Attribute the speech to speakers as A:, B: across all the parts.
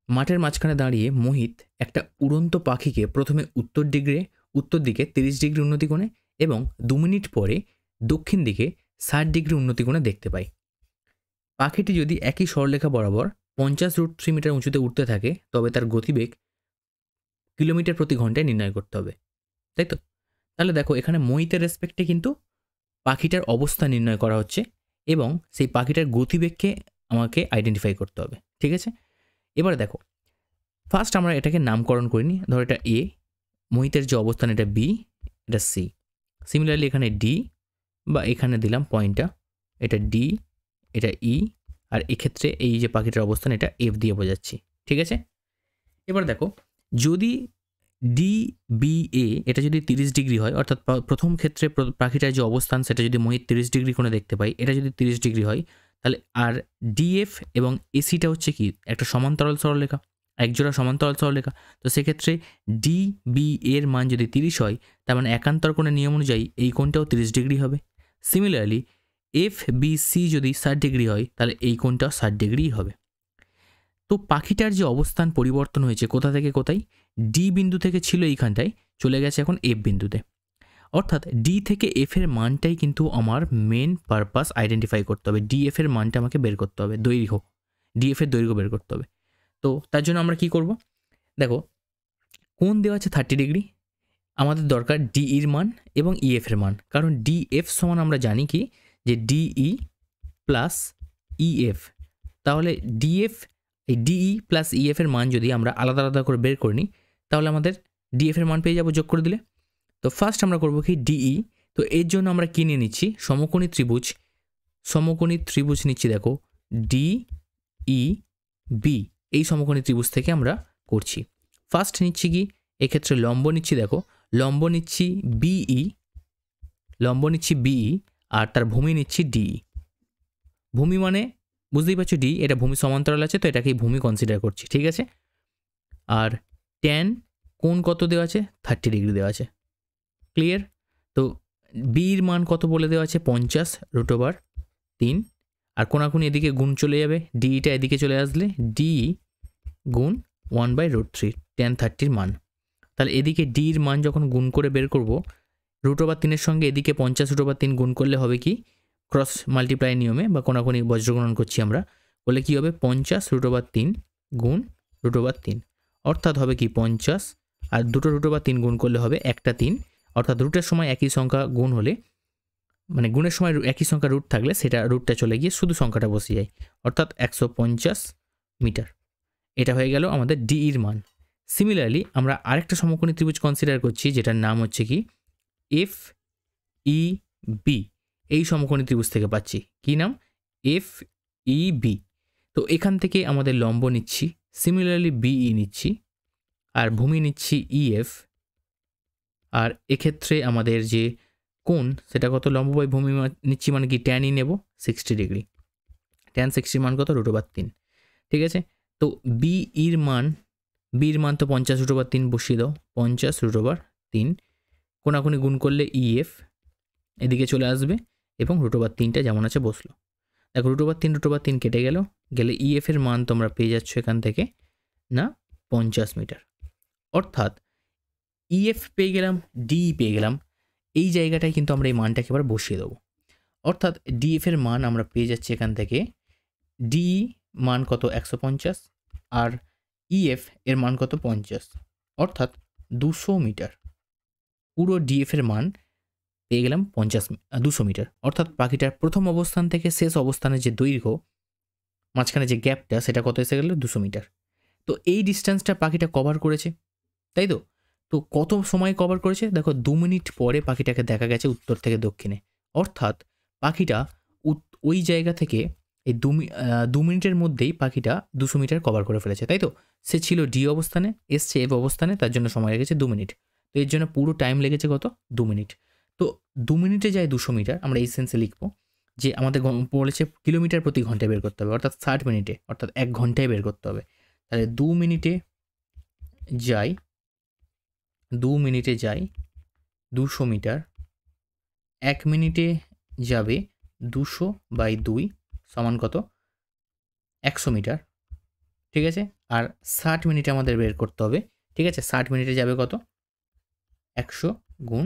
A: মাঠের মাঝখানে দাঁড়িয়ে মোহিত একটা উড়ন্ত পাখিকে প্রথমে উত্তর দিকে 30 ডিগ্রি উন্নতি কোণে এবং 2 মিনিট পরে দক্ষিণ দিকে 60 ডিগ্রি উন্নতি কোণে দেখতে পাই। পাখিটি যদি একই সরলরেখা বরাবর 50√3 মিটার উঁচুতে উঠতে থাকে তবে তার গতিবেগ কিলোমিটার প্রতি ঘন্টায় নির্ণয় করতে হবে, তাই তো? তাহলে দেখো এখানে মোহিতের রেসপেক্টে কিন্তু পাখিটার অবস্থা নির্ণয় করা হচ্ছে এবং সেই পাখিটার গতিবেগকে আমাকে আইডেন্টিফাই করতে হবে, ঠিক আছে? এবারে দেখো, ফার্স্ট আমরা এটাকে নামকরণ করিনি। ধর এটা এ, মোহিতের যে অবস্থান এটা বি, এটা সি। সিমিলারলি এখানে ডি, বা এখানে দিলাম পয়েন্টটা, এটা ডি, এটা ই, আর এক্ষেত্রে এই যে পাখিটার অবস্থান এটা এফ দিয়ে বোঝাচ্ছি, ঠিক আছে? এবার দেখো, যদি ডি বি এ এটা যদি 30 ডিগ্রি হয়, অর্থাৎ প্রথম ক্ষেত্রে পাখিটার যে অবস্থান সেটা যদি মোহিত 30 ডিগ্রি কোণে দেখতে পাই, এটা যদি 30 ডিগ্রি হয়, তাহলে আর ডিএফ এবং এসিটা হচ্ছে কি একটা সমান্তরাল সরলরেখা, একজোড়া সমান্তরাল সরলরেখা। তো সেক্ষেত্রে ডি বি এর মান যদি 30 হয়, তার মানে একান্তর কোণের নিয়ম অনুযায়ী এই কোণটাও 30 ডিগ্রি হবে। সিমিলারলি এফ বি সি যদি 60 ডিগ্রি হয়, তাহলে এই কোণটাও 60 ডিগ্রি হবে। তো পাখিটার যে অবস্থান পরিবর্তন হয়েছে কোথা থেকে কোথায়, ডি বিন্দু থেকে ছিল এইখানটায়, চলে গেছে এখন এফ বিন্দুতে। অর্থাৎ ডি থেকে এফ এর মানটাই কিন্তু আমার মেন পারপাস আইডেন্টিফাই করতে হবে। ডিএফ এর মানটা আমাকে বের করতে হবে, দৈর্ঘ্য, ডিএফ এর দৈর্ঘ্য বের করতে হবে। তো তার জন্য আমরা কি করব, দেখো কোণ দেওয়া আছে 30 ডিগ্রি, আমাদের দরকার ডিইর মান এবং ইএফ এর মান। কারণ ডিএফ সমান আমরা জানি কি যে ডিই প্লাস ইএফ। তাহলে ডিএফ, এই ডিই প্লাস ইএফ এর মান যদি আমরা আলাদা আলাদা করে বের করে নিই, তাহলে আমাদের ডিএফ এর মান পেয়ে যাবো যোগ করে দিলে। তো ফার্স্ট আমরা করবো কি ডিই, তো এর জন্য আমরা কি নিয়ে নিচ্ছি, সমকোণী ত্রিভুজ নিচ্ছি। দেখো ডিই বি, এই সমকোণী ত্রিভুজ থেকে আমরা করছি। ফার্স্ট নিচ্ছি কি, এক্ষেত্রে লম্ব নিচ্ছি। দেখো লম্ব নিচ্ছি বিই, আর তার ভূমি নিচ্ছি ডিই। ভূমি মানে বুঝতেই পারছো ডি, এটা ভূমি সমান্তরাল আছে, তো এটাকেই ভূমি কনসিডার করছি, ঠিক আছে? আর ট্যান কোণ কত দেওয়া আছে, 30 ডিগ্রি দেওয়া আছে, ক্লিয়ার? তো বির মান কত বলে দেওয়া আছে, 50√3, আর কোনাকুনি এদিকে গুণ চলে যাবে, ডিটা এদিকে চলে আসলে ডি গুণ 1/√3 ট্যান 30 মান। তাহলে এদিকে ডির মান যখন গুণ করে বের করব, √3 সঙ্গে এদিকে 50√3 গুণ করলে হবে কি, ক্রস মাল্টিপ্লাই নিয়মে বা কোনাকুনি বজ্রগণন করছি আমরা, বলে কি হবে 50√3 গুণ √3, অর্থাৎ হবে কি 50, আর দুটো √3 গুণ করলে হবে একটা 3, অর্থাৎ রুটের সময় একই সংখ্যা গুণ হলে, মানে গুণের সময় একই সংখ্যা রুট থাকলে সেটা রুটটা চলে গিয়ে শুধু সংখ্যাটা বসে যায়, অর্থাৎ 150 মিটার। এটা হয়ে গেল আমাদের ডিইর মান। সিমিলারলি আমরা আরেকটা সমকোণী ত্রিভুজ কনসিডার করছি, যেটার নাম হচ্ছে কি এফ ই বি। এই সমকোণী ত্রিভুজ থেকে পাচ্ছি কি নাম, এফ ই বি। তো এখান থেকে আমাদের লম্ব নিচ্ছি, সিমিলারলি বিই নিচ্ছি, আর ভূমি নিচ্ছি ইএফ। আর এক্ষেত্রে আমাদের যে কোণ সেটা কত, লম্ব বাই ভূমি নিচ্ছি মানে কি ট্যান ই নেব 60 ডিগ্রি। ট্যান 60 মান কত, √3, ঠিক আছে? তো বির মান তো 50√3 বসিয়ে দাও, 50√3, কোনাকুনি গুণ করলে ইএফ এদিকে চলে আসবে এবং √3টা যেমন আছে বসলো। দেখো √3 কেটে গেলে ইএফ এর মান তোমরা পেয়ে যাচ্ছ এখান থেকে না 50 মিটার। অর্থাৎ ইএফ পেয়ে গেলাম, ডিই পেয়ে গেলাম, এই জায়গাটায় কিন্তু আমরা এই মানটাকে এবার বসিয়ে দেবো। অর্থাৎ ডিএফ এর মান আমরা পেয়ে যাচ্ছি এখান থেকে, ডিই মান কত 150, আর ইএফ এর মান কত 50, অর্থাৎ 200 মিটার। পুরো ডিএফ এর মান পেয়ে গেলাম 200 মিটার। অর্থাৎ পাখিটার প্রথম অবস্থান থেকে শেষ অবস্থানের যে দৈর্ঘ্য, মাঝখানে যে গ্যাপটা, সেটা কত এসে গেল 200 মিটার। তো এই ডিস্টেন্সটা পাখিটা কভার করেছে, তাই তো? তো কত সময় কভার করেছে, দেখো 2 মিনিট পরে পাখিটাকে দেখা গেছে উত্তর থেকে দক্ষিণে। অর্থাৎ পাখিটা ওই জায়গা থেকে এই 2 মিনিটের মধ্যেই পাখিটা 200 মিটার কভার করে ফেলেছে, তাই তো? সে ছিল ডি অবস্থানে, এসছে এফ অবস্থানে, তার জন্য সময় লেগেছে 2 মিনিট। তো এর জন্য পুরো টাইম লেগেছে কত, 2 মিনিট। তো 2 মিনিটে যায় 200 মিটার, আমরা এই সেন্সে লিখবো যে আমাদের বলেছে কিলোমিটার প্রতি ঘন্টায় বের করতে হবে, অর্থাৎ 60 মিনিটে, অর্থাৎ 1 ঘন্টায় বের করতে হবে। তাহলে 2 মিনিটে যাই 200 মিটার, 1 মিনিটে যাবে 200/2 সমান কত, 100 মিটার। ঠিক আছে, আর 60 মিনিটে আমাদের বের করতে হবে। ঠিক আছে, 60 মিনিটে যাবে কত, 100 গুণ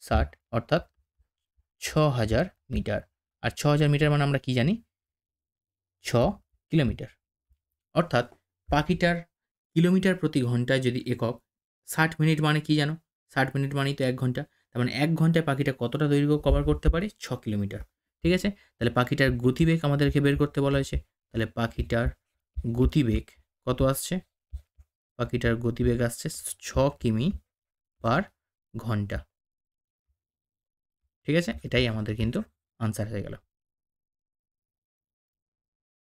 A: 60 অর্থাৎ 6000 মিটার। আর 6000 মিটার মানে আমরা কি জানি, 6 কিলোমিটার। অর্থাৎ পাখিটার কিলোমিটার প্রতি ঘন্টায় যদি একক, 60 মিনিট মানে কি জানো, 60 মিনিট মানেই তো 1 ঘন্টা। তার মানে 1 ঘন্টায় পাখিটা কতটা দৈর্ঘ্য কভার করতে পারে, 6 কিলোমিটার। ঠিক আছে, তাহলে পাখিটার গতিবেগ আমাদেরকে বের করতে বলা হয়েছে। তাহলে পাখিটার গতিবেগ কত আসছে, পাখিটার গতিবেগ আসছে 6 কিমি পার ঘন্টা। ঠিক আছে, এটাই আমাদের কিন্তু আনসার হয়ে গেল।